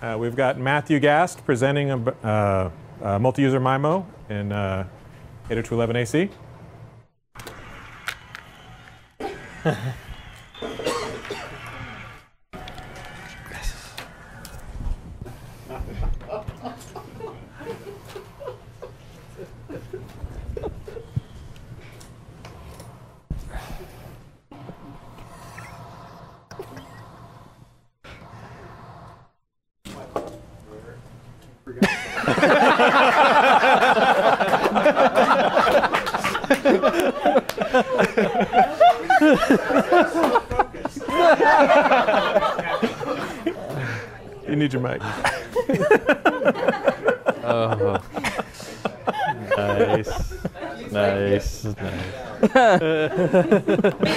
We've got Matthew Gast presenting a multi-user MIMO in 802.11ac. You need your mic. Oh. Nice. Nice. Nice. Put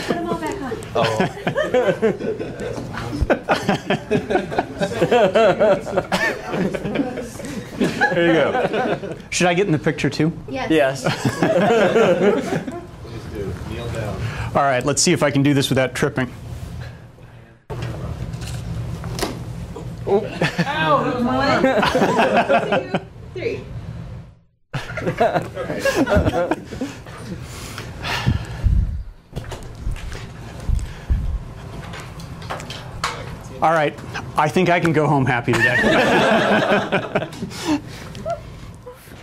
them all back on. Oh. There you go. Should I get in the picture too? Yes. Yes. Please do. Kneel down. All right, let's see if I can do this without tripping. Oh. 1, 2, 3. All right, I think I can go home happy today.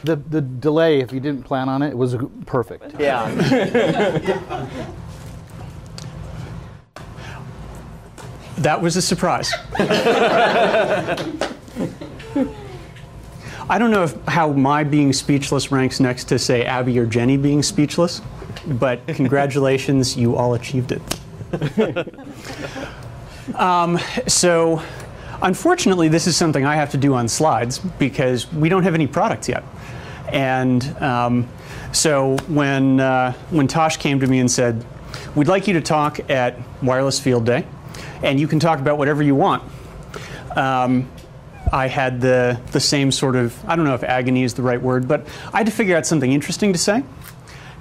The delay, if you didn't plan on it, was perfect. Yeah. That was a surprise. I don't know how my being speechless ranks next to, say, Abby or Jenny being speechless, but congratulations, you all achieved it. So, unfortunately, this is something I have to do on slides because we don't have any products yet. And so when Tosh came to me and said, "We'd like you to talk at Wireless Field Day, and you can talk about whatever you want," I had the same sort of, I don't know if agony is the right word, but I had to figure out something interesting to say.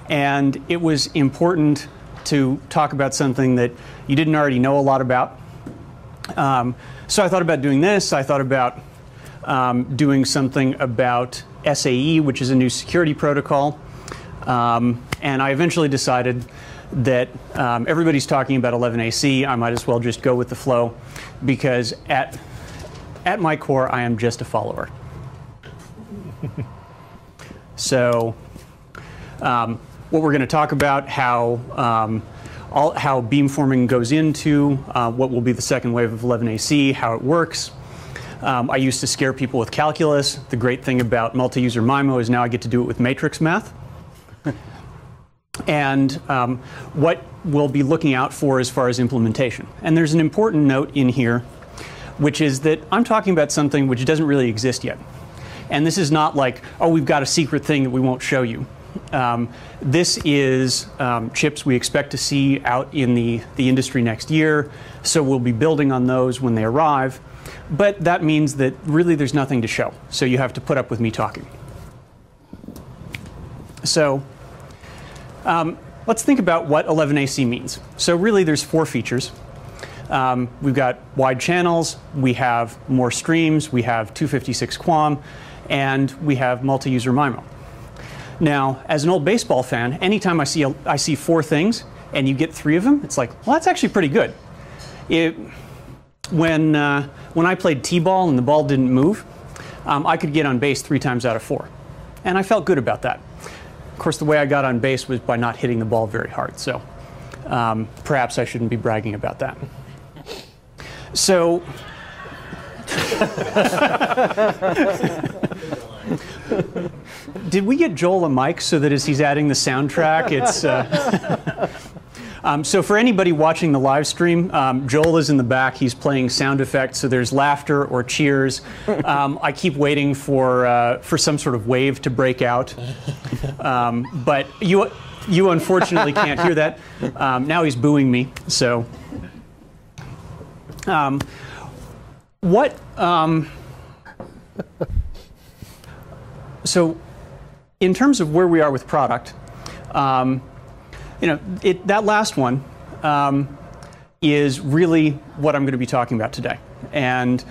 And it was important to talk about something that you didn't already know a lot about. So I thought about doing this. I thought about doing something about SAE, which is a new security protocol. And I eventually decided that everybody's talking about 11ac. I might as well just go with the flow, because at my core, I am just a follower. So what we're going to talk about, how beamforming goes into what will be the second wave of 11ac, how it works. I used to scare people with calculus. The great thing about multi-user MIMO is now I get to do it with matrix math. And what we'll be looking out for as far as implementation. And there's an important note in here, which is that I'm talking about something which doesn't really exist yet. And this is not like, oh, we've got a secret thing that we won't show you. This is chips we expect to see out in the industry next year, so we'll be building on those when they arrive. But that means that really there's nothing to show, so you have to put up with me talking. So let's think about what 11ac means. So really there's 4 features. We've got wide channels, we have more streams, we have 256 QAM, and we have multi-user MIMO. Now, as an old baseball fan, anytime I see 4 things and you get 3 of them, it's like, well, that's actually pretty good. When I played t-ball and the ball didn't move, I could get on base 3 times out of 4. And I felt good about that. Of course, the way I got on base was by not hitting the ball very hard. So perhaps I shouldn't be bragging about that. So did we get Joel a mic so that as he's adding the soundtrack, it's... so for anybody watching the live stream, Joel is in the back. He's playing sound effects, so there's laughter or cheers. I keep waiting for some sort of wave to break out. But you unfortunately can't hear that. Now he's booing me, so... So in terms of where we are with product, that last one is really what I'm going to be talking about today. And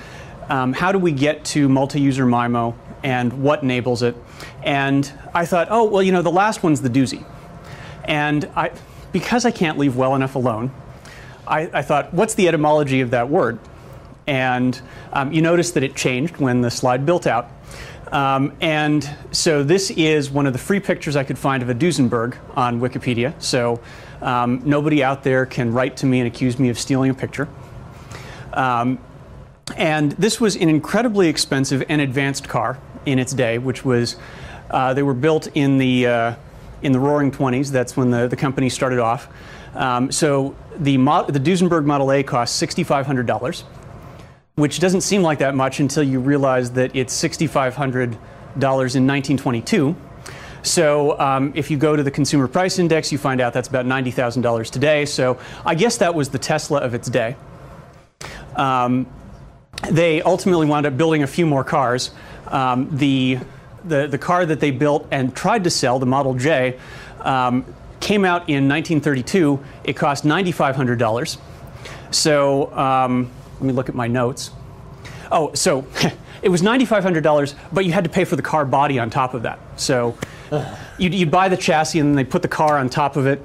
how do we get to multi-user MIMO and what enables it? And I thought, oh, well, the last one's the doozy. And because I can't leave well enough alone, I thought, what's the etymology of that word? And you notice that it changed when the slide built out. And so this is one of the free pictures I could find of a Duesenberg on Wikipedia. So nobody out there can write to me and accuse me of stealing a picture. And this was an incredibly expensive and advanced car in its day, which was, they were built in the Roaring 20s. That's when the company started off. So the Duesenberg Model A cost $6,500, which doesn't seem like that much until you realize that it's $6,500 in 1922. So if you go to the Consumer Price Index, you find out that's about $90,000 today. So I guess that was the Tesla of its day. They ultimately wound up building a few more cars. The car that they built and tried to sell, the Model J, came out in 1932. It cost $9,500. So let me look at my notes. Oh, so it was $9,500, but you had to pay for the car body on top of that. So you'd buy the chassis and then they put the car on top of it.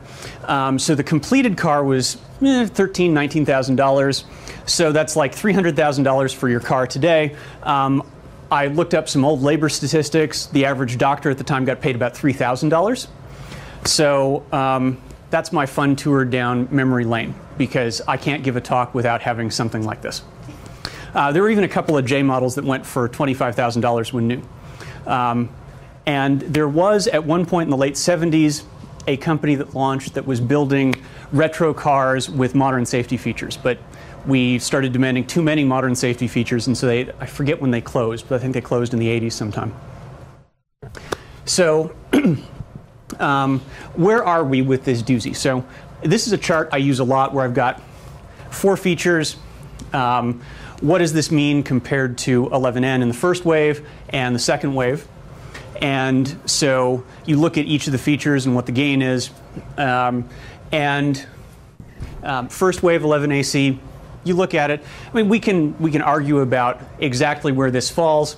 So the completed car was $13,000, $19,000. So that's like $300,000 for your car today. I looked up some old labor statistics. The average doctor at the time got paid about $3,000. So that's my fun tour down memory lane, because I can't give a talk without having something like this. There were even a couple of J models that went for $25,000 when new. And there was, at one point in the late 70s, a company that launched that was building retro cars with modern safety features. But we started demanding too many modern safety features, and so I forget when they closed, but I think they closed in the 80s sometime. So where are we with this doozy? So this is a chart I use a lot where I've got 4 features. What does this mean compared to 11n in the first wave and the second wave? And so you look at each of the features and what the gain is. First wave 11AC, you look at it. I mean, we can argue about exactly where this falls.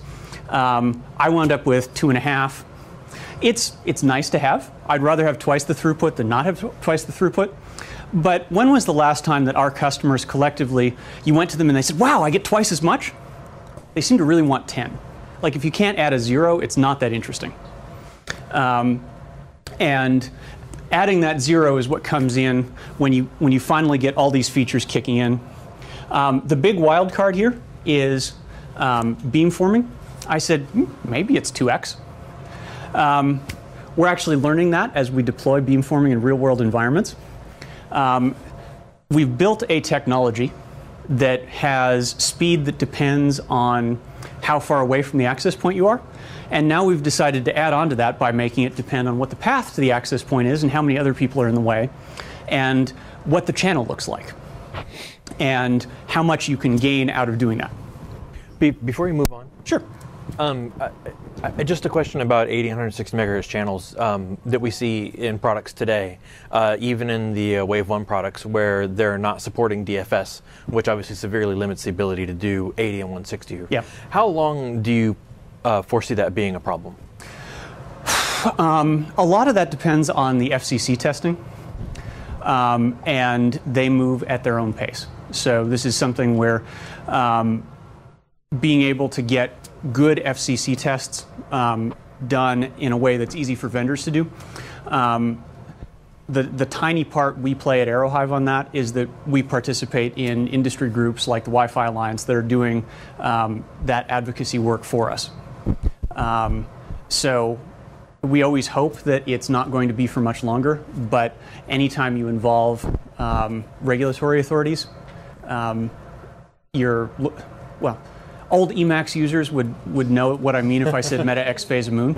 I wound up with 2.5. It's nice to have. I'd rather have twice the throughput than not have twice the throughput. But when was the last time that our customers collectively, you went to them and they said, wow, I get twice as much? They seem to really want 10. Like, if you can't add a 0, it's not that interesting. And adding that 0 is what comes in when you finally get all these features kicking in. The big wild card here is beamforming. I said, maybe it's 2x. We're actually learning that as we deploy beamforming in real-world environments. We've built a technology that has speed that depends on how far away from the access point you are. And now we've decided to add on to that by making it depend on what the path to the access point is and how many other people are in the way and what the channel looks like and how much you can gain out of doing that. Before you move on. Sure. Just a question about 80 and 160 megahertz channels that we see in products today, even in the Wave 1 products where they're not supporting DFS, which obviously severely limits the ability to do 80 and 160. Yeah. How long do you foresee that being a problem? A lot of that depends on the FCC testing, and they move at their own pace. So this is something where being able to get good FCC tests done in a way that's easy for vendors to do. The tiny part we play at Aerohive on that is that we participate in industry groups like the Wi-Fi Alliance that are doing that advocacy work for us. So we always hope that it's not going to be for much longer, but anytime you involve regulatory authorities, well, old Emacs users would know what I mean if I said meta X phase of moon.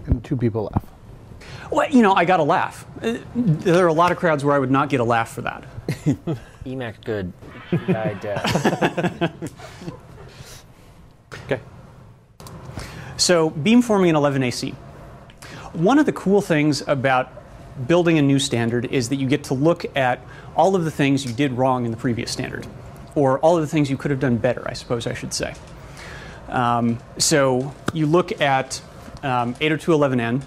And 2 people laugh. Well, I got a laugh. There are a lot of crowds where I would not get a laugh for that. Emacs good. Died dead. Okay. So beamforming in 11AC. One of the cool things about building a new standard is that you get to look at all of the things you did wrong in the previous standard, or all of the things you could have done better, I suppose I should say. So you look at 802.11n,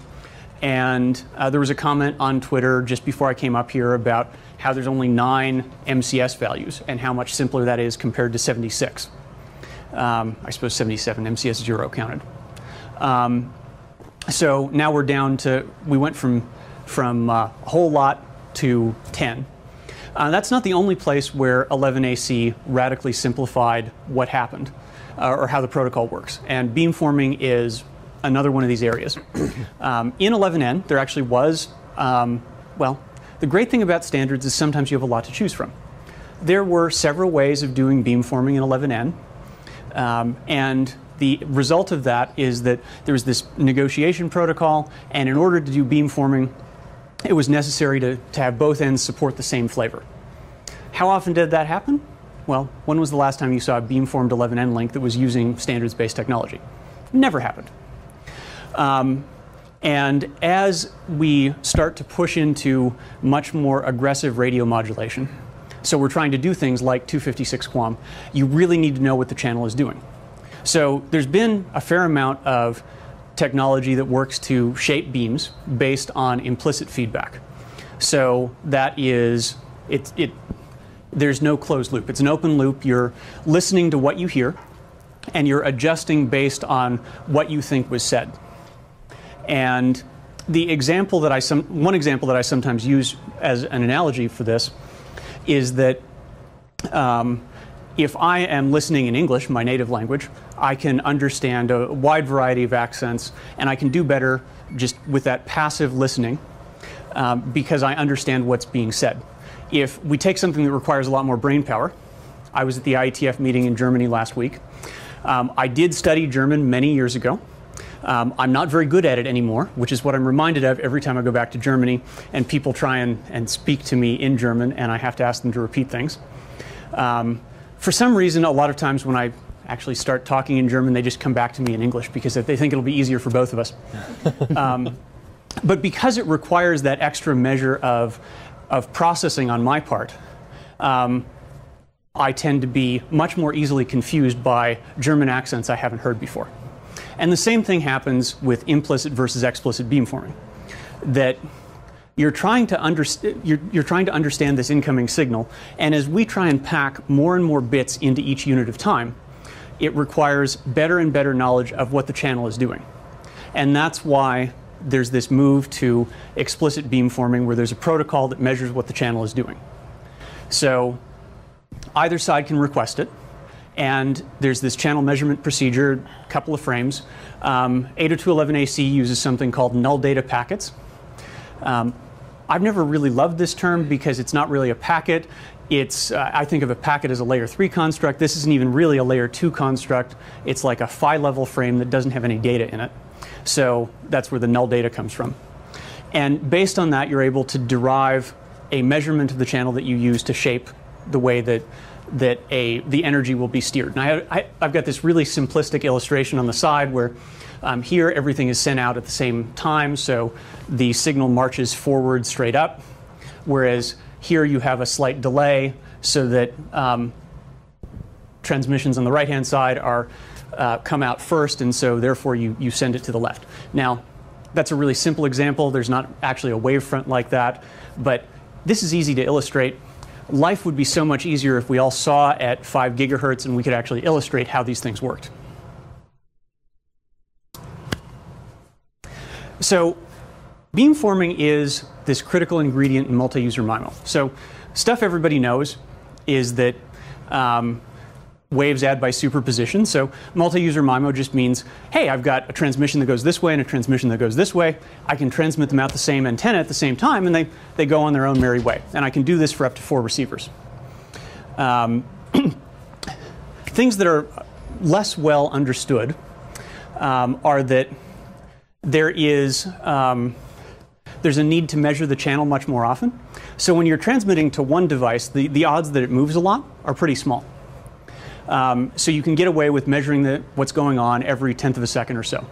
and there was a comment on Twitter just before I came up here about how there's only 9 MCS values and how much simpler that is compared to 76. I suppose 77, MCS 0 counted. So now we're down to, we went from a whole lot to 10. That's not the only place where 11AC radically simplified what happened or how the protocol works. And beamforming is another one of these areas. In 11n, there actually was, well, the great thing about standards is sometimes you have a lot to choose from. There were several ways of doing beamforming in 11n. And the result of that is that there was this negotiation protocol, and in order to do beamforming, it was necessary to have both ends support the same flavor. How often did that happen? Well, when was the last time you saw a beamformed 11n link that was using standards-based technology? Never happened. And as we start to push into much more aggressive radio modulation, so we're trying to do things like 256 QAM, you really need to know what the channel is doing. So there's been a fair amount of technology that works to shape beams based on implicit feedback. So that is, there's no closed loop. It's an open loop. You're listening to what you hear, and you're adjusting based on what you think was said. And the example that one example that I sometimes use as an analogy for this is that if I am listening in English, my native language, I can understand a wide variety of accents, and I can do better just with that passive listening because I understand what's being said. If we take something that requires a lot more brain power, I was at the IETF meeting in Germany last week. I did study German many years ago. I'm not very good at it anymore, which is what I'm reminded of every time I go back to Germany and people try and speak to me in German, and I have to ask them to repeat things. For some reason, a lot of times when I actually start talking in German, they just come back to me in English because they think it'll be easier for both of us. But because it requires that extra measure of processing on my part, I tend to be much more easily confused by German accents I haven't heard before. And the same thing happens with implicit versus explicit beamforming. That you're trying to understand this incoming signal, and as we try and pack more and more bits into each unit of time, it requires better and better knowledge of what the channel is doing. And that's why there's this move to explicit beamforming, where there's a protocol that measures what the channel is doing. So either side can request it, and there's this channel measurement procedure, a couple of frames. 802.11ac uses something called null data packets. I've never really loved this term because it's not really a packet. It's, I think of a packet as a layer 3 construct. This isn't even really a layer 2 construct. It's like a phi level frame that doesn't have any data in it. So that's where the null data comes from. And based on that, you're able to derive a measurement of the channel that you use to shape the way that the energy will be steered. And I've got this really simplistic illustration on the side where here everything is sent out at the same time, so the signal marches forward straight up, whereas here you have a slight delay so that transmissions on the right-hand side are come out first, and so therefore you send it to the left. Now, that's a really simple example. There's not actually a wavefront like that, but this is easy to illustrate. Life would be so much easier if we all saw at 5 gigahertz and we could actually illustrate how these things worked. So beamforming is this critical ingredient in multi-user MIMO. So stuff everybody knows is that waves add by superposition. So multi-user MIMO just means, hey, I've got a transmission that goes this way and a transmission that goes this way. I can transmit them out the same antenna at the same time, and they go on their own merry way. And I can do this for up to 4 receivers. Things that are less well understood are that there's a need to measure the channel much more often. So when you're transmitting to one device, the odds that it moves a lot are pretty small. So you can get away with measuring what's going on every 1/10 of a second or so.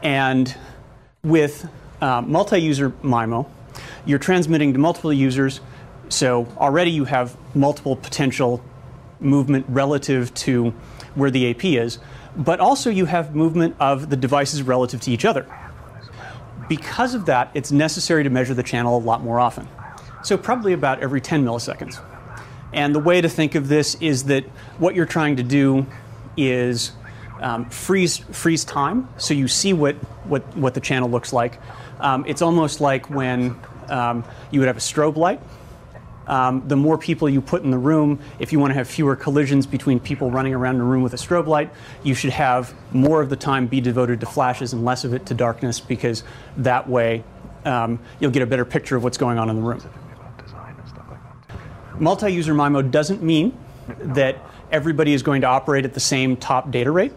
And with multi-user MIMO, you're transmitting to multiple users, so already you have multiple potential movement relative to where the AP is, but also you have movement of the devices relative to each other. Because of that, it's necessary to measure the channel a lot more often. So probably about every 10 milliseconds. And the way to think of this is that what you're trying to do is freeze time, so you see what the channel looks like. It's almost like when you would have a strobe light. The more people you put in the room, if you want to have fewer collisions between people running around in a room with a strobe light, you should have more of the time be devoted to flashes and less of it to darkness, because that way you'll get a better picture of what's going on in the room. Multi-user MIMO doesn't mean that everybody is going to operate at the same top data rate.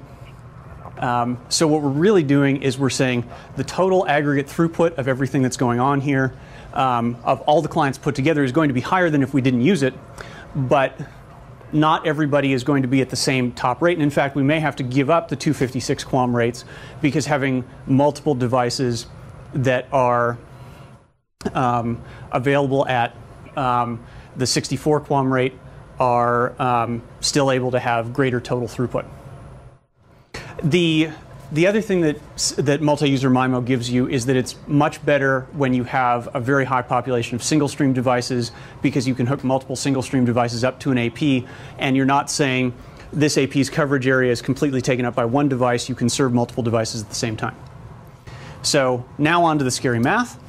So what we're really doing is we're saying the total aggregate throughput of everything that's going on here, of all the clients put together, is going to be higher than if we didn't use it, but not everybody is going to be at the same top rate. And in fact, we may have to give up the 256 QAM rates, because having multiple devices that are available at the 64 QAM rate are still able to have greater total throughput. The other thing that multi-user MIMO gives you is that it's much better when you have a very high population of single-stream devices, because you can hook multiple single-stream devices up to an AP, and you're not saying this AP's coverage area is completely taken up by one device. You can serve multiple devices at the same time. So now on to the scary math.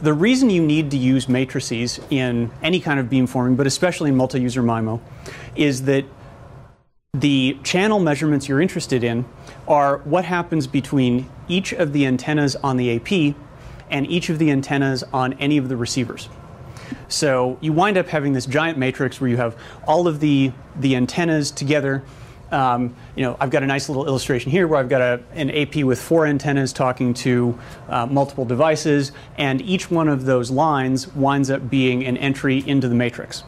The reason you need to use matrices in any kind of beamforming, but especially in multi-user MIMO, is that the channel measurements you're interested in are what happens between each of the antennas on the AP and each of the antennas on any of the receivers. So you wind up having this giant matrix where you have all of the antennas together. I've got a nice little illustration here where I've got an AP with 4 antennas talking to multiple devices, and each one of those lines winds up being an entry into the matrix.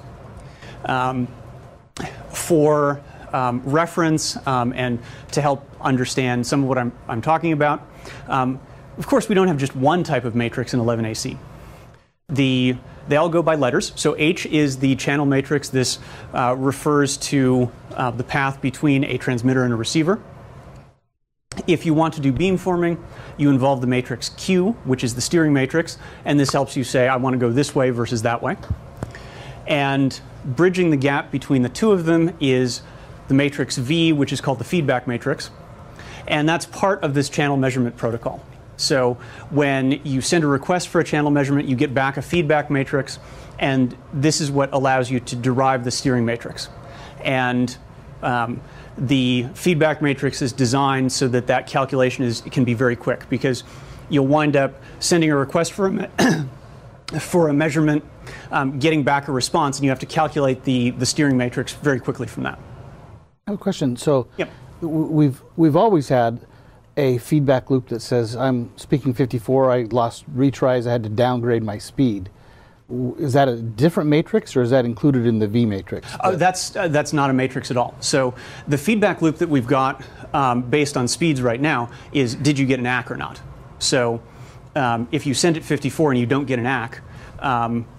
For reference and to help understand some of what I'm talking about, of course we don't have just one type of matrix in 11AC. They all go by letters. So H is the channel matrix. This refers to the path between a transmitter and a receiver. If you want to do beamforming, you involve the matrix Q, which is the steering matrix, and this helps you say, I want to go this way versus that way. And bridging the gap between the two of them is the matrix V, which is called the feedback matrix. And that's part of this channel measurement protocol. So when you send a request for a channel measurement, you get back a feedback matrix, and this is what allows you to derive the steering matrix. And the feedback matrix is designed so that that calculation can be very quick, because you'll wind up sending a request for a measurement, getting back a response, and you have to calculate the steering matrix very quickly from that. I have a question. So yep. We've always had a feedback loop that says, I'm speaking 54, I lost retries, I had to downgrade my speed. Is that a different matrix, or is that included in the V matrix? That's not a matrix at all. So the feedback loop that we've got based on speeds right now is, did you get an ACK or not? So if you send it 54 and you don't get an ACK,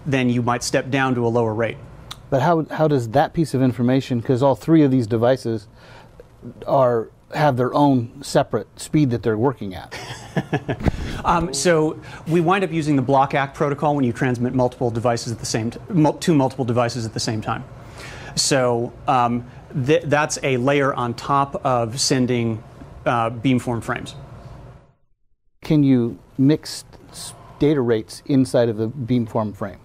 then you might step down to a lower rate. But how does that piece of information, because all 3 of these devices have their own separate speed that they're working at? So we wind up using the block ACK protocol when you transmit multiple devices at the same to multiple devices at the same time. So that's a layer on top of sending beamform frames. Can you mix data rates inside of the beamform frame?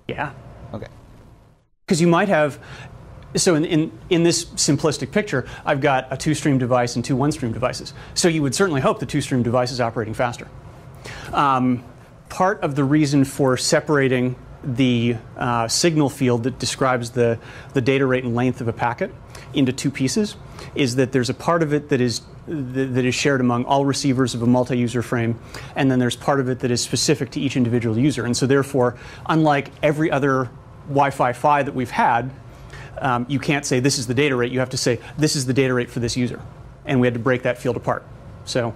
Yeah. Okay. Because you might have, so in this simplistic picture, I've got a 2-stream device and 2 1-stream devices. So you would certainly hope the 2-stream device is operating faster. Part of the reason for separating the signal field that describes the data rate and length of a packet into 2 pieces is that there's a part of it that is shared among all receivers of a multi-user frame, and then there's part of it that is specific to each individual user. And so therefore, unlike every other Wi-Fi PHY that we've had, you can't say this is the data rate. You have to say this is the data rate for this user. And we had to break that field apart. So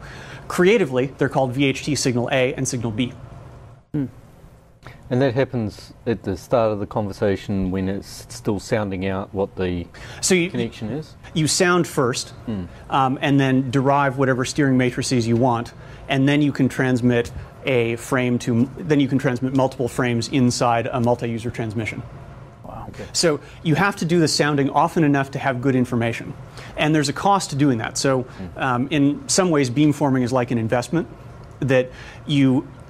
creatively, they're called VHT signal A and signal B. And that happens at the start of the conversation when it's still sounding out what the connection is? You sound first, and then derive whatever steering matrices you want, and then you can transmit multiple frames inside a multi-user transmission. Wow. Okay. So you have to do the sounding often enough to have good information. And there's a cost to doing that. So in some ways, beamforming is like an investment that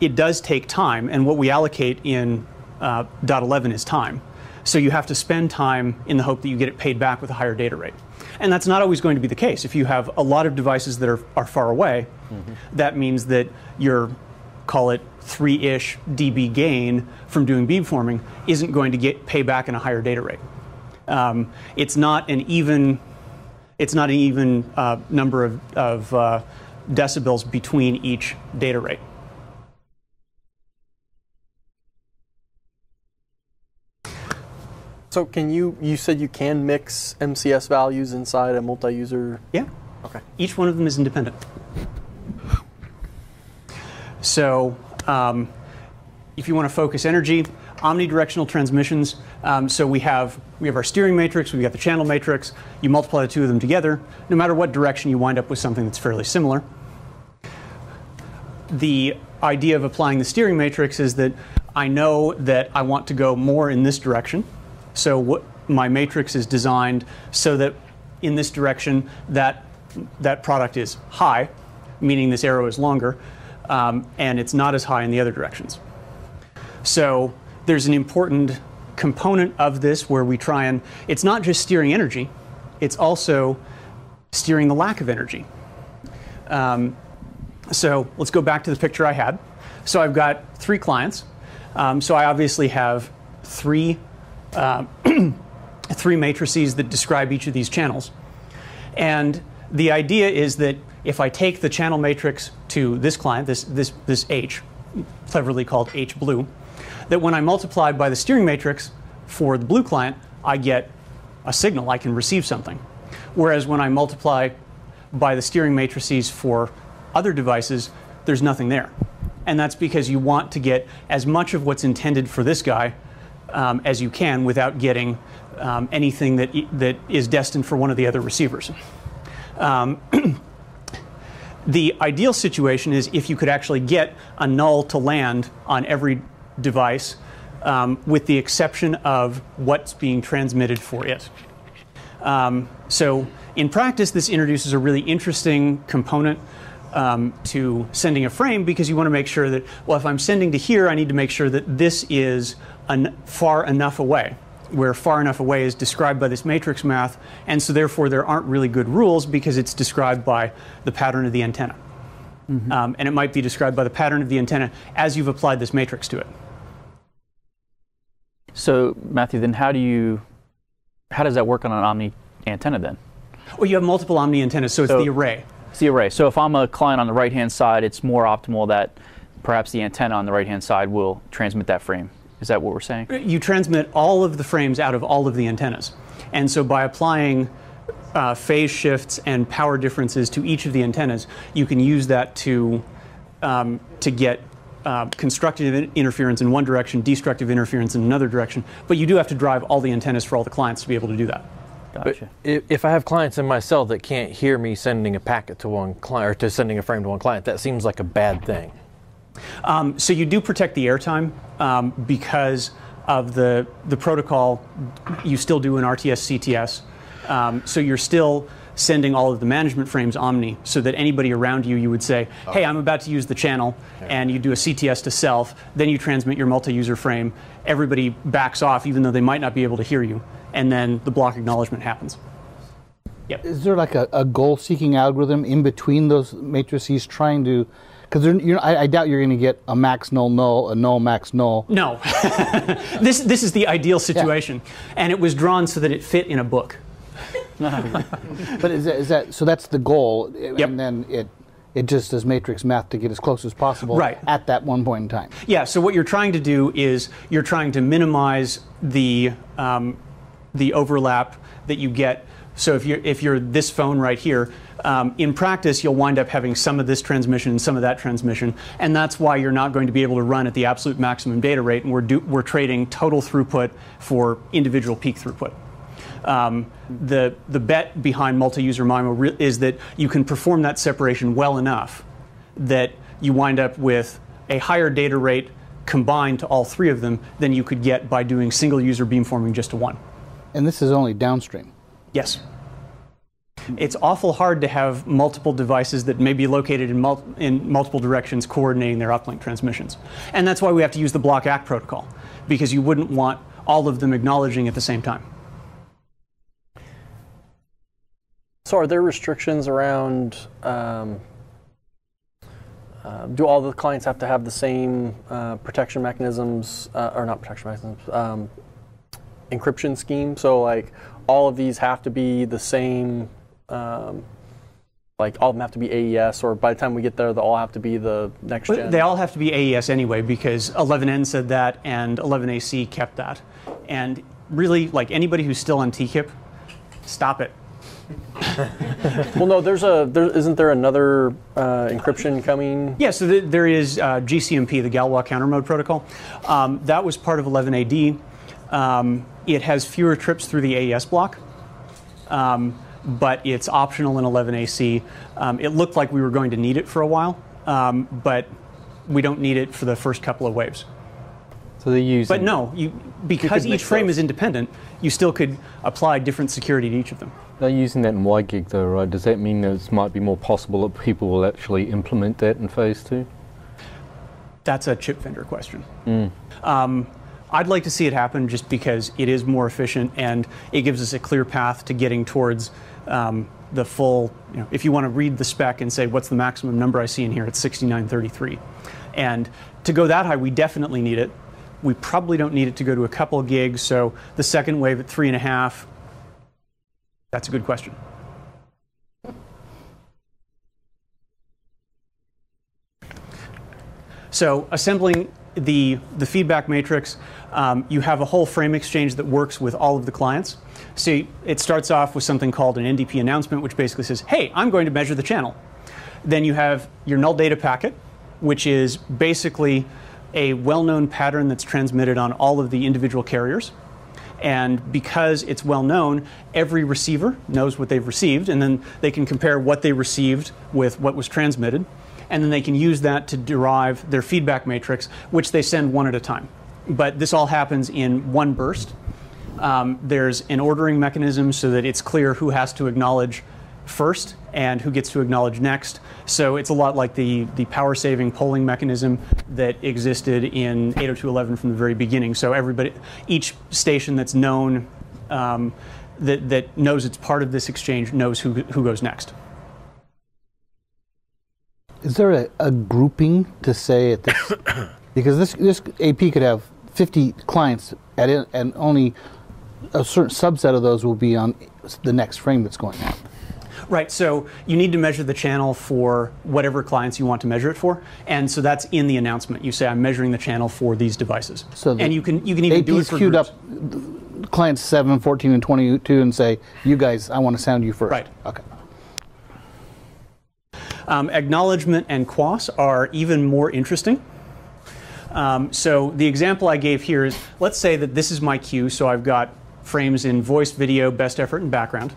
it does take time, and what we allocate in .11 is time. So you have to spend time in the hope that you get it paid back with a higher data rate. And that's not always going to be the case. If you have a lot of devices that are far away, that means that your, call it 3-ish dB gain from doing beamforming isn't going to get pay back in a higher data rate. It's not an even number of decibels between each data rate. So you said you can mix MCS values inside a multi-user? Yeah. Okay. Each one of them is independent. So if you want to focus energy, omnidirectional transmissions, so we have our steering matrix, we've got the channel matrix, you multiply the two of them together, no matter what direction you wind up with something that's fairly similar. The idea of applying the steering matrix is that I know that I want to go more in this direction, so what my matrix is designed so that in this direction that product is high, meaning this arrow is longer, and it's not as high in the other directions. So there's an important component of this where we try and, it's not just steering energy, it's also steering the lack of energy. So let's go back to the picture I had. So I've got 3 clients. So I obviously have 3 matrices that describe each of these channels. And the idea is that if I take the channel matrix to this client, this H, cleverly called H blue, that when I multiply by the steering matrix for the blue client, I get a signal, I can receive something. Whereas when I multiply by the steering matrices for other devices, there's nothing there. And that's because you want to get as much of what's intended for this guy as you can without getting anything that is destined for one of the other receivers. The ideal situation is if you could actually get a null to land on every device with the exception of what's being transmitted for it. So in practice, this introduces a really interesting component to sending a frame, because you want to make sure that, well, if I'm sending to here, I need to make sure that this is far enough away, where far enough away is described by this matrix math, and so therefore there aren't really good rules because it's described by the pattern of the antenna. And it might be described by the pattern of the antenna as you've applied this matrix to it. So Matthew, then how does that work on an omni antenna then? Well, you have multiple omni antennas, so it's the array. It's the array. So if I'm a client on the right-hand side, it's more optimal that perhaps the antenna on the right-hand side will transmit that frame. Is that what we're saying? You transmit all of the frames out of all of the antennas. And so by applying phase shifts and power differences to each of the antennas, you can use that to get constructive interference in one direction, destructive interference in another direction. But you do have to drive all the antennas for all the clients to be able to do that. Gotcha. But if I have clients in my cell that can't hear me sending a packet to one client, or to sending a frame to one client, that seems like a bad thing. So you do protect the airtime because of the protocol. You still do an RTS CTS. So you're still sending all of the management frames omni, so that anybody around you would say, hey, I'm about to use the channel, and you do a CTS to self, then you transmit your multi-user frame. Everybody backs off, even though they might not be able to hear you, and then the block acknowledgement happens. Yep. Is there like a goal-seeking algorithm in between those matrices trying to, because I doubt you're going to get a max null null, a null max null. No. This is the ideal situation, and it was drawn so that it fit in a book. But is that so? That's the goal, Yep. And then it just does matrix math to get as close as possible Right. at that one point in time. Yeah. So what you're trying to do is you're trying to minimize the overlap that you get So if you're this phone right here, in practice you'll wind up having some of this transmission and some of that transmission, and that's why you're not going to be able to run at the absolute maximum data rate, and we're trading total throughput for individual peak throughput. The bet behind multi-user MIMO is that you can perform that separation well enough that you wind up with a higher data rate combined to all three of them than you could get by doing single user beamforming just to one. And this is only downstream. Yes. It's awful hard to have multiple devices that may be located in multiple directions coordinating their uplink transmissions. And that's why we have to use the block ACK protocol, because you wouldn't want all of them acknowledging at the same time. So are there restrictions around, do all the clients have to have the same protection mechanisms, or not protection mechanisms, encryption scheme? So like all of these have to be the same, like all of them have to be AES, or by the time we get there, they'll all have to be the next gen? They all have to be AES anyway, because 11N said that and 11AC kept that. And really, like anybody who's still on TKIP, stop it. Well, no, isn't there another encryption coming? Yeah, so there is GCMP, the Galois counter mode protocol. That was part of 11AD. It has fewer trips through the AES block, but it's optional in 11AC. It looked like we were going to need it for a while, but we don't need it for the first couple of waves. So they're using... But no, because each frame is independent, you still could apply different security to each of them. They're using that in YGig though, right? Does that mean that it might be more possible that people will actually implement that in phase 2? That's a chip vendor question. I'd like to see it happen just because it is more efficient and it gives us a clear path to getting towards the full, if you want to read the spec and say, what's the maximum number I see in here, it's 6933. And to go that high, we definitely need it. We probably don't need it to go to a couple of gigs, so the second wave at 3.5, that's a good question. So assembling the feedback matrix, you have a whole frame exchange that works with all of the clients. So it starts off with something called an NDP announcement, which basically says, hey, I'm going to measure the channel. Then you have your null data packet, which is basically a well-known pattern that's transmitted on all of the individual carriers. And because it's well-known, every receiver knows what they've received, and then they can compare what they received with what was transmitted, and then they can use that to derive their feedback matrix, which they send one at a time. But this all happens in one burst. There's an ordering mechanism so that it's clear who has to acknowledge first and who gets to acknowledge next. So it's a lot like the power-saving polling mechanism that existed in 802.11 from the very beginning. So each station that's known, that knows it's part of this exchange, knows who goes next. Is there a grouping to say at this? Because this AP could have 50 clients at it, and only a certain subset of those will be on the next frame that's going out. Right, so you need to measure the channel for whatever clients you want to measure it for, and so that's in the announcement. You say, I'm measuring the channel for these devices. So and you can even do it for queued groups. Up clients 7, 14, and 22 and say, you guys, I want to sound you first. Right. Okay. Acknowledgement and quas are even more interesting. So the example I gave here is, let's say that this is my queue, so I've got frames in voice, video, best effort, and background.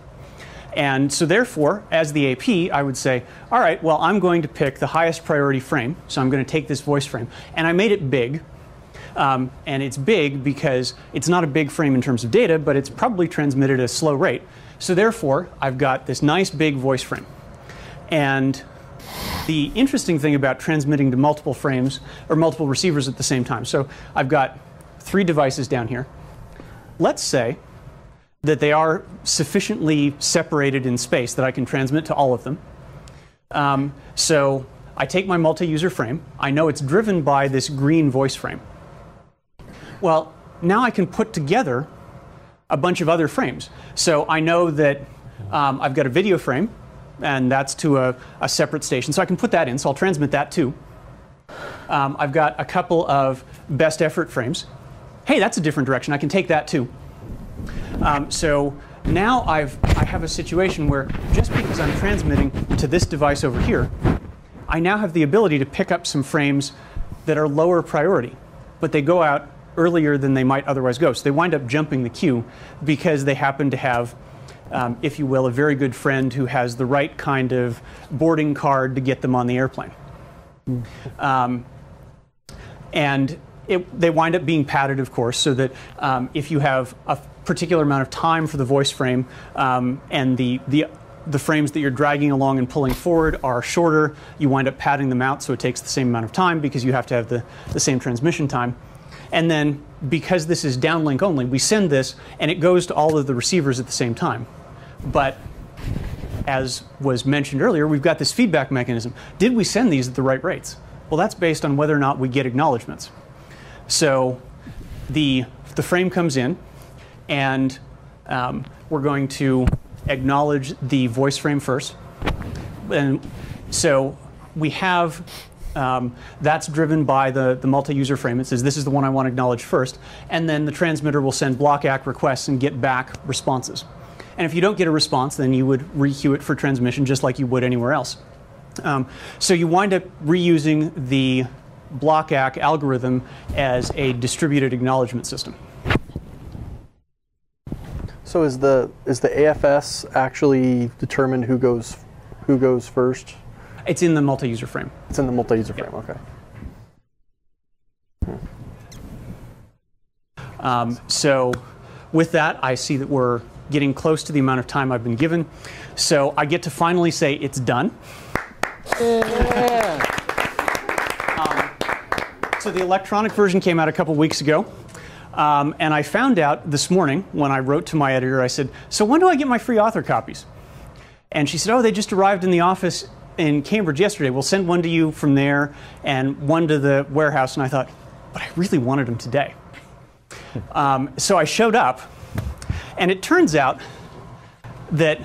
And so therefore, as the AP, I would say, all right, well, I'm going to pick the highest priority frame, so I'm going to take this voice frame. And I made it big. And it's big because it's not a big frame in terms of data, but it's probably transmitted at a slow rate. So therefore, I've got this nice big voice frame. And the interesting thing about transmitting to multiple frames, or multiple receivers at the same time, so I've got 3 devices down here. Let's say that they are sufficiently separated in space that I can transmit to all of them. So I take my multi-user frame. I know it's driven by this green voice frame. Well, now I can put together a bunch of other frames. So I know that I've got a video frame, and that's to a separate station. So I can put that in, so I'll transmit that too. I've got a couple of best effort frames. Hey, that's a different direction. I can take that too. So now I have a situation where just because I'm transmitting to this device over here, I now have the ability to pick up some frames that are lower priority, but they go out earlier than they might otherwise go. So they wind up jumping the queue because they happen to have, if you will, a very good friend who has the right kind of boarding card to get them on the airplane. And they wind up being padded, of course, so that if you have a particular amount of time for the voice frame and the frames that you're dragging along and pulling forward are shorter, you wind up padding them out so it takes the same amount of time because you have to have the same transmission time. And then because this is downlink only, we send this and it goes to all of the receivers at the same time. But as was mentioned earlier, we've got this feedback mechanism. Did we send these at the right rates? Well, that's based on whether or not we get acknowledgments. So the frame comes in, and we're going to acknowledge the voice frame first. And so we have, that's driven by the multi-user frame. It says this is the one I want to acknowledge first. And then the transmitter will send block ACK requests and get back responses. And if you don't get a response, then you would requeue it for transmission just like you would anywhere else. So you wind up reusing the block ACK algorithm as a distributed acknowledgement system. So is the AFS actually determine who goes first? It's in the multi-user frame. It's in the multi-user frame. Okay. So with that, I see that we're getting close to the amount of time I've been given. So I get to finally say it's done. Yeah. So the electronic version came out a couple weeks ago. And I found out this morning when I wrote to my editor, I said, so when do I get my free author copies? And she said, oh, they just arrived in the office in Cambridge yesterday. We'll send one to you from there and one to the warehouse. And I thought, but I really wanted them today. So I showed up, and it turns out that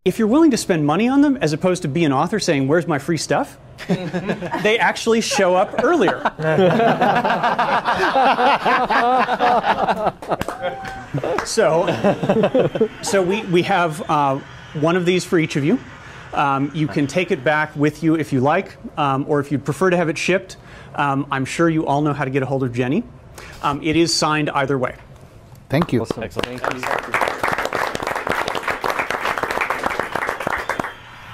if you're willing to spend money on them, as opposed to be an author saying, where's my free stuff? They actually show up earlier. So we have one of these for each of you. You can take it back with you if you like, or if you'd prefer to have it shipped. I'm sure you all know how to get a hold of Jenny. It is signed either way. Thank you. Awesome. Excellent. Thank you.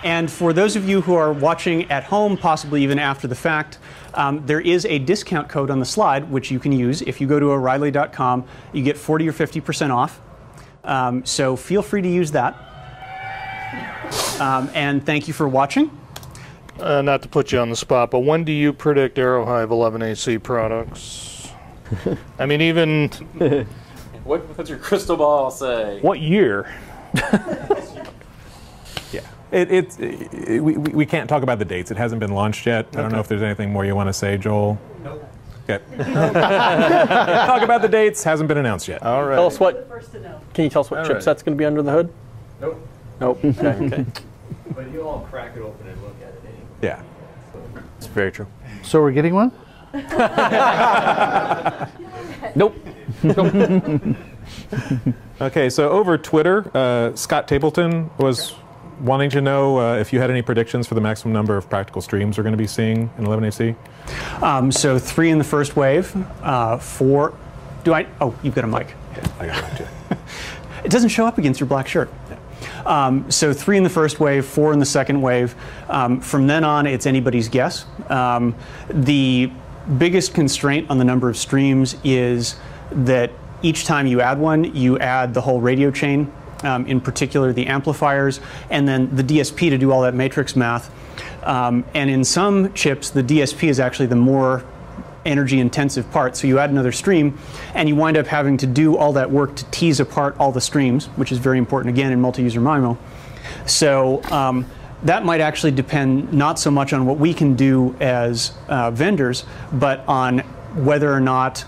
And for those of you who are watching at home, possibly even after the fact, there is a discount code on the slide which you can use. If you go to O'Reilly.com, you get 40 or 50% off. So feel free to use that. And thank you for watching. Not to put you on the spot, but when do you predict Aerohive 11AC products? I mean, even... What's your crystal ball say? What year? We can't talk about the dates. It hasn't been launched yet. I don't know if there's anything more you want to say, Joel. Nope. Okay. Talk about the dates. Hasn't been announced yet. All right. Tell us what. Can you tell us what chipset's going to be under the hood? Nope. Nope. Okay. But you'll all crack it open and look at it anyway. Yeah. It's very true. So we're getting one? Nope. Okay, so over Twitter, Scott Tableton was wanting to know if you had any predictions for the maximum number of practical streams we're going to be seeing in 11AC. So 3 in the first wave, 4. Do I? Oh, you've got a mic. Yeah, I got a mic too. It doesn't show up against your black shirt. So 3 in the first wave, 4 in the second wave. From then on, it's anybody's guess. The biggest constraint on the number of streams is that each time you add one, you add the whole radio chain, in particular the amplifiers, and then the DSP to do all that matrix math. And in some chips, the DSP is actually the more energy intensive part. So you add another stream, and you wind up having to do all that work to tease apart all the streams, which is very important again in multi-user MIMO. So that might actually depend not so much on what we can do as vendors, but on whether or not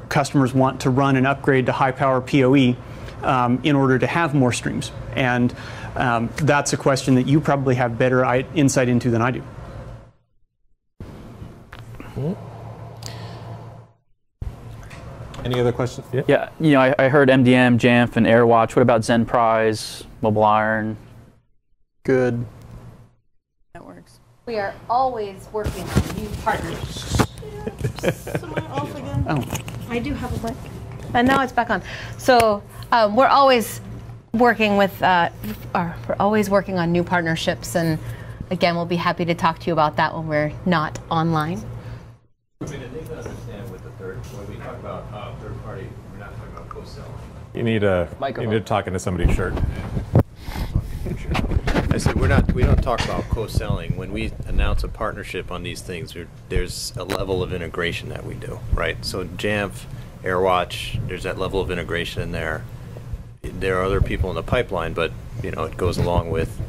customers want to run an upgrade to high power PoE in order to have more streams. And that's a question that you probably have better insight into than I do. Any other questions? Yeah. Yeah, you know, I heard MDM, Jamf, and AirWatch. What about Zenprise, Mobile Iron? Good. That works. We are always working on new partners. Am I off again? Oh. I do have a mic. And now it's back on. So we're always working with, we're always working on new partnerships, and again, we'll be happy to talk to you about that when we're not online. I mean, I need to understand with the when we talk about third party, we're not talking about co-selling. You need to talk into somebody's shirt. I said we don't talk about co-selling. When we announce a partnership on these things, there's a level of integration that we do, right? So Jamf, AirWatch, there's that level of integration in there. There are other people in the pipeline, but you know it goes along with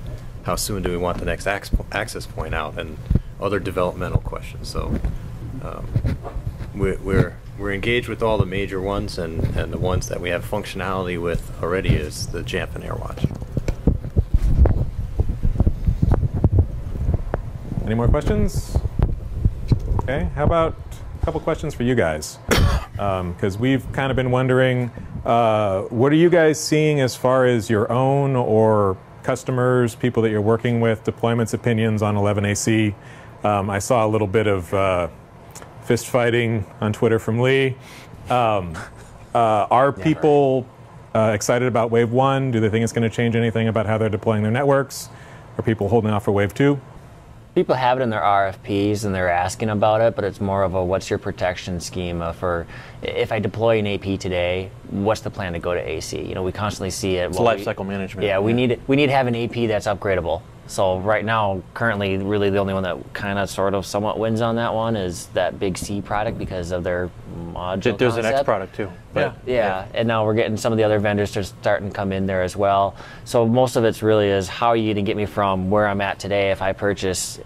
how soon do we want the next access point out and other developmental questions. So we're engaged with all the major ones, and the ones that we have functionality with already is the Jamf and AirWatch. Any more questions? Okay, how about a couple questions for you guys? Because we've kind of been wondering, what are you guys seeing as far as your own or customers, people that you're working with, deployments, opinions on 11AC? I saw a little bit of fist fighting on Twitter from Lee. Are people excited about Wave 1? Do they think it's going to change anything about how they're deploying their networks? Are people holding off for Wave 2? People have it in their RFPs and they're asking about it, but it's more of a what's your protection schema for if I deploy an AP today, what's the plan to go to AC? You know, we constantly see it. It's lifecycle management. Yeah, we need to have an AP that's upgradable. So right now, currently, really the only one that kind of sort of somewhat wins on that one is that big C product because of their module There's concept. an X product too. Yeah, and now we're getting some of the other vendors to starting to come in there as well. So most of it's really is how are you going to get me from where I'm at today if I purchase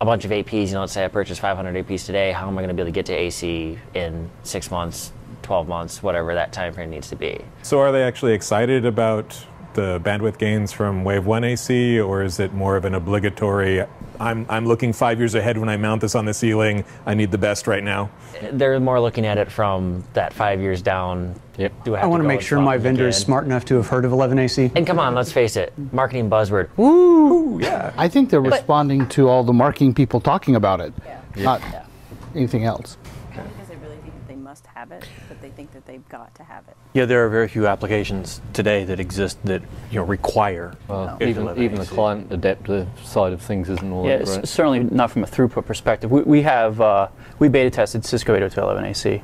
a bunch of APs, you know, let's say I purchase 500 APs today, how am I going to be able to get to AC in 6 months, 12 months, whatever that time frame needs to be. So are they actually excited about the bandwidth gains from Wave 1 AC, or is it more of an obligatory, I'm looking 5 years ahead when I mount this on the ceiling, I need the best right now? They're more looking at it from that 5 years down. Yep. I want to make sure my vendor is smart enough to have heard of 11AC. And come on, let's face it, marketing buzzword. Woo! Yeah. I think they're responding to all the marketing people talking about it, not anything else. Because they really think that they must have it, but they think that they've got to have it. Yeah, there are very few applications today that exist that require. Even the client adapter side of things isn't all that great. Certainly not from a throughput perspective. We have we beta tested Cisco 802.11ac,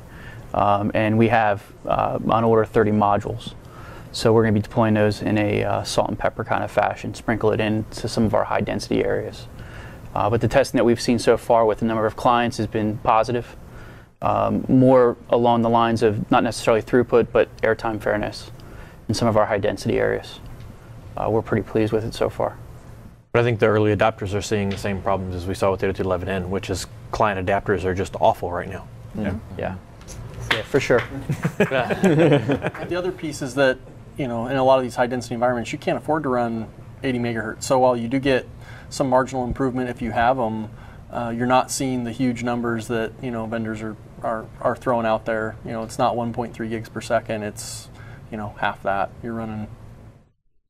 and we have on order 30 modules. So we're going to be deploying those in a salt and pepper kind of fashion, sprinkle it into some of our high density areas. But the testing that we've seen so far with the number of clients has been positive. More along the lines of not necessarily throughput, but airtime fairness in some of our high density areas. We're pretty pleased with it so far. But I think the early adopters are seeing the same problems as we saw with 802.11n, which is client adapters are just awful right now. Yeah, for sure. The other piece is that, you know, in a lot of these high density environments, you can't afford to run 80 megahertz. So while you do get some marginal improvement if you have them, you're not seeing the huge numbers that, you know, vendors are throwing out there. You know, it's not 1.3 gigs per second. It's, you know, half that. You're running,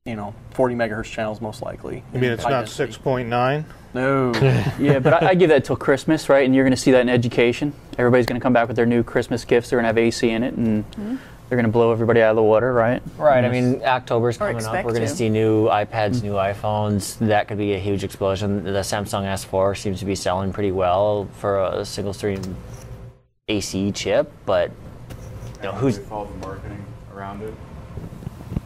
you know, 40 megahertz channels most likely. You mean it's not 6.9? No. Yeah, but I give that till Christmas, right? And you're going to see that in education. Everybody's going to come back with their new Christmas gifts. They're going to have AC in it, and they're going to blow everybody out of the water, right? Right. I mean, October's coming up. We're going to to. see new iPads, new iPhones. That could be a huge explosion. The Samsung S4 seems to be selling pretty well for a single stream AC chip, but you know, who's all the marketing around it?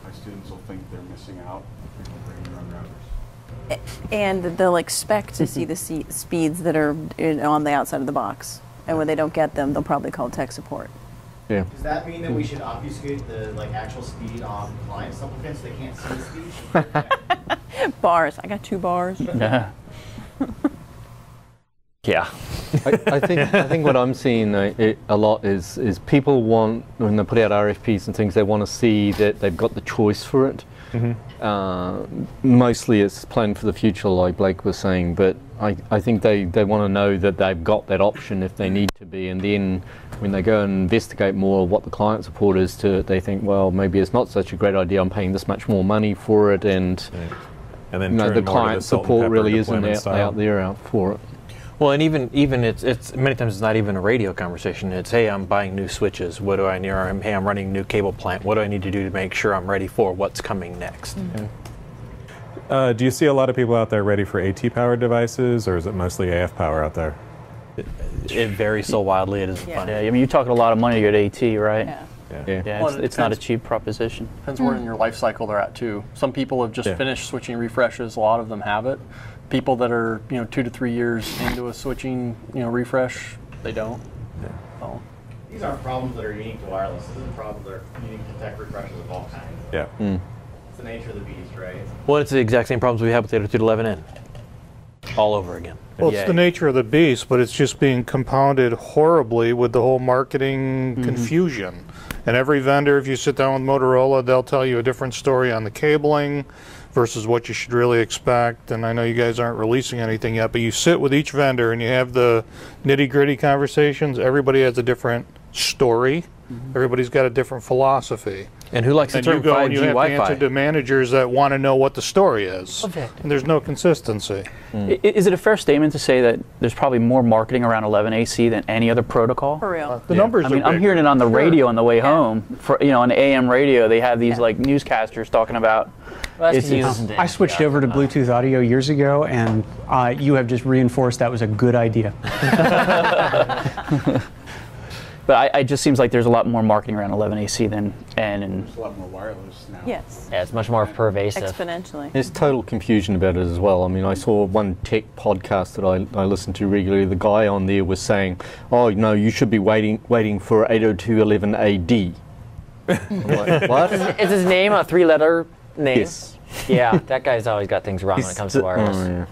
My students will think they're missing out. They can bring their own routers. And they'll expect to see the speeds that are on the outside of the box. And when they don't get them, they'll probably call tech support. Yeah. Does that mean that we should obfuscate the actual speed on client supplicants? They can't see the speed? Bars. I got 2 bars. Yeah. Yeah. I think what I'm seeing a lot is people want, when they put out RFPs and things, they want to see that they've got the choice for it. Mostly it's planned for the future, like Blake was saying, but I think they want to know that they've got that option if they need to be, and then when they go and investigate more what the client support is to it, they think, well, maybe it's not such a great idea, I'm paying this much more money for it, and then the client support really isn't out there for it. Well, and even it's many times it's not even a radio conversation. It's, hey, I'm buying new switches. What do I need? Or, hey, I'm running a new cable plant. What do I need to do to make sure I'm ready for what's coming next? Do you see a lot of people out there ready for AT-powered devices, or is it mostly AF power out there? It varies so wildly. It is fun. Yeah, I mean, you're talking a lot of money to get AT, right? Yeah. Well, It's not a cheap proposition. Depends where in your life cycle they're at too. Some people have just finished switching refreshes. A lot of them have it. People that are 2 to 3 years into a switching refresh, they don't. So. These aren't problems that are unique to wireless. This is a problem that are unique to tech refreshes of all kinds. Yeah. It's the nature of the beast, right? Well, it's the exact same problems we have with the 802.11n. All over again. Well, it's the nature of the beast, but it's just being compounded horribly with the whole marketing confusion. And every vendor, if you sit down with Motorola, they'll tell you a different story on the cabling versus what you should really expect. And I know you guys aren't releasing anything yet, but you sit with each vendor and you have the nitty-gritty conversations. Everybody has a different story. Everybody's got a different philosophy. And who likes the term 5G Wi-Fi? And you have to answer to managers that want to know what the story is. And there's no consistency. Is it a fair statement to say that there's probably more marketing around 11AC than any other protocol? For real. The numbers I mean, are I'm big. hearing it on the radio on the way home. On the AM radio, they have these like newscasters talking about. I switched over to Bluetooth audio years ago, and you have just reinforced that was a good idea. But it just seems like there's a lot more marketing around 11AC than There's a lot more wireless now. Yes. Yeah, it's much more pervasive. Exponentially. There's total confusion about it as well. I mean, I saw one tech podcast that I listen to regularly. The guy on there was saying, "Oh no, you should be waiting for 802.11ad." I'm like, what? Is his name a 3-letter name? Yes. Yeah, that guy's always got things wrong when it comes to wireless.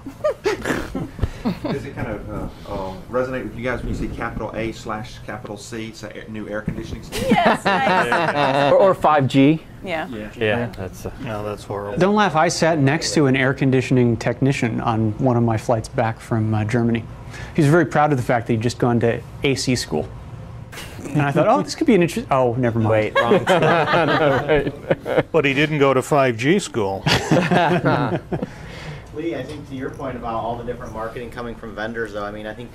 Does it kind of resonate with you guys when you see capital A/capital C, say new air conditioning system? Yes, nice. or 5G. Yeah. That's horrible. Don't laugh, I sat next to an air conditioning technician on one of my flights back from Germany. He was very proud of the fact that he'd just gone to AC school. And I thought, oh, this could be an interesting... Oh, never mind. Wait, wrong school. But he didn't go to 5G school. Lee, I think to your point about all the different marketing coming from vendors, though, I mean, I think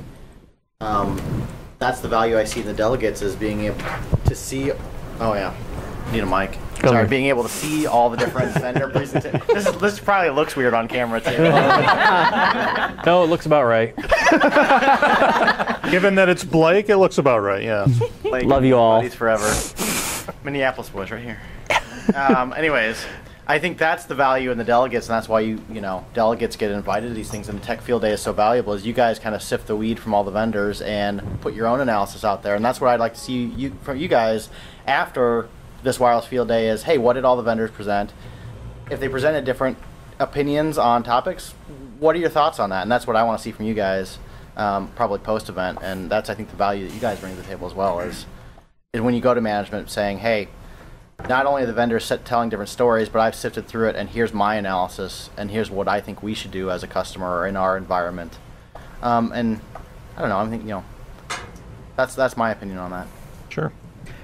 that's the value I see in the delegates is being able to see. Oh yeah, need a mic. Sorry, being able to see all the different vendor presentations. This probably looks weird on camera too. No, it looks about right. Given that it's Blake, it looks about right. Yeah. Blake, love you all. Buddies forever. Minneapolis boys, right here. Anyways. I think that's the value in the delegates, and that's why delegates get invited to these things. And the Tech Field Day is so valuable, is you guys kind of sift the weed from all the vendors and put your own analysis out there. And that's what I'd like to see from you guys after this Wireless Field Day is, hey, what did all the vendors present? If they presented different opinions on topics, what are your thoughts on that? And that's what I want to see from you guys, probably post-event. And that's, I think, the value that you guys bring to the table as well, is when you go to management saying, hey, not only are the vendors telling different stories, but I've sifted through it, and here's my analysis, and here's what I think we should do as a customer or in our environment. And I don't know. I think that's my opinion on that. Sure.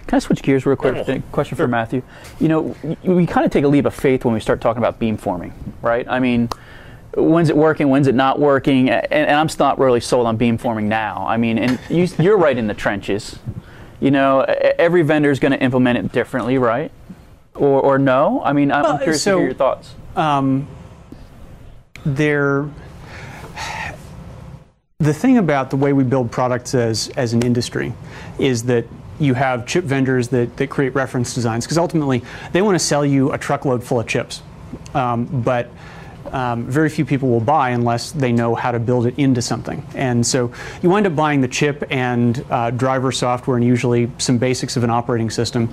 Can I switch gears real quick? Question for Matthew. We kind of take a leap of faith when we start talking about beamforming, right? I mean, when's it working? When's it not working? And I'm still not really sold on beamforming now. I mean, and you're right in the trenches. Every vendor is going to implement it differently, right? Or no? I mean, I'm curious to hear your thoughts. The thing about the way we build products as an industry is that you have chip vendors that create reference designs, because ultimately they want to sell you a truckload full of chips. But very few people will buy unless they know how to build it into something. And so you wind up buying the chip and driver software and usually some basics of an operating system,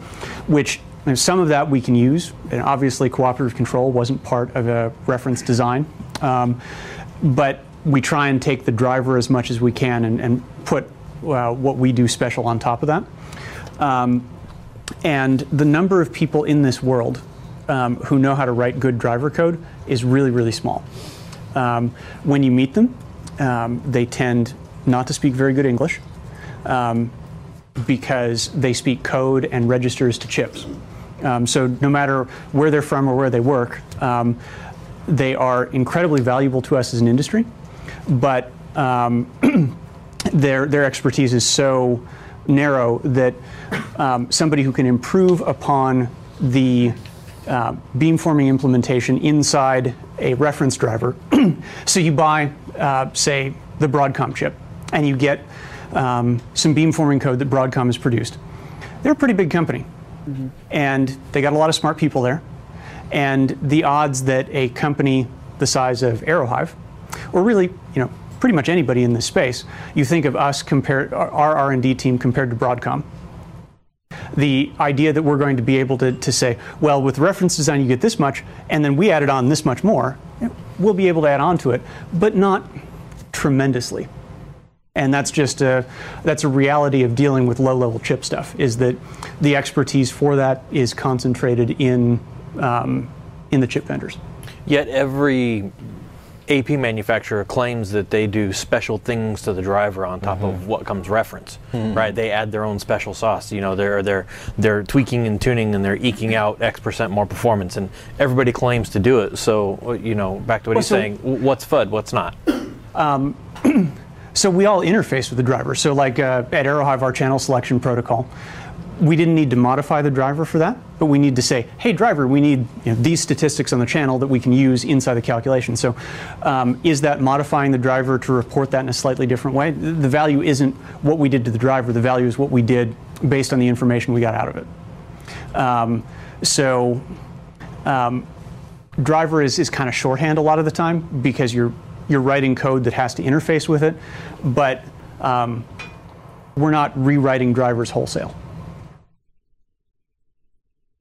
which some of that we can use. And obviously cooperative control wasn't part of a reference design. But we try and take the driver as much as we can and put what we do special on top of that. And the number of people in this world who know how to write good driver code is really, really small. When you meet them, they tend not to speak very good English because they speak code and registers to chips. So no matter where they're from or where they work, they are incredibly valuable to us as an industry, but their expertise is so narrow that somebody who can improve upon the beamforming implementation inside a reference driver. So you buy, say, the Broadcom chip, and you get some beamforming code that Broadcom has produced. They're a pretty big company, and they got a lot of smart people there. And the odds that a company the size of Aerohive, or really, pretty much anybody in this space, you think of us compared, our R&D team compared to Broadcom. The idea that we're going to be able to say, well, with reference design you get this much, and then we added on this much more, we'll be able to add on to it, but not tremendously. And that's just that's a reality of dealing with low-level chip stuff, is that the expertise for that is concentrated in the chip vendors. Yet every AP manufacturer claims that they do special things to the driver on top of what comes reference, right? They add their own special sauce. They're tweaking and tuning, and they're eking out X% more performance, and everybody claims to do it. So, back to what he's saying, what's FUD, what's not? So we all interface with the driver. So like at Aerohive, our channel selection protocol, we didn't need to modify the driver for that, but we need to say, hey driver, we need these statistics on the channel that we can use inside the calculation. So is that modifying the driver to report that in a slightly different way? The value isn't what we did to the driver, the value is what we did based on the information we got out of it. Driver is kind of shorthand a lot of the time because you're writing code that has to interface with it, but we're not rewriting drivers wholesale.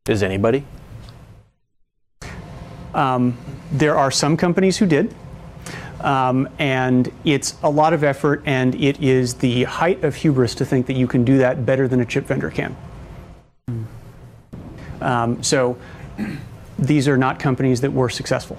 Is anybody? There are some companies who did, and it's a lot of effort, and it is the height of hubris to think that you can do that better than a chip vendor can. So these are not companies that were successful.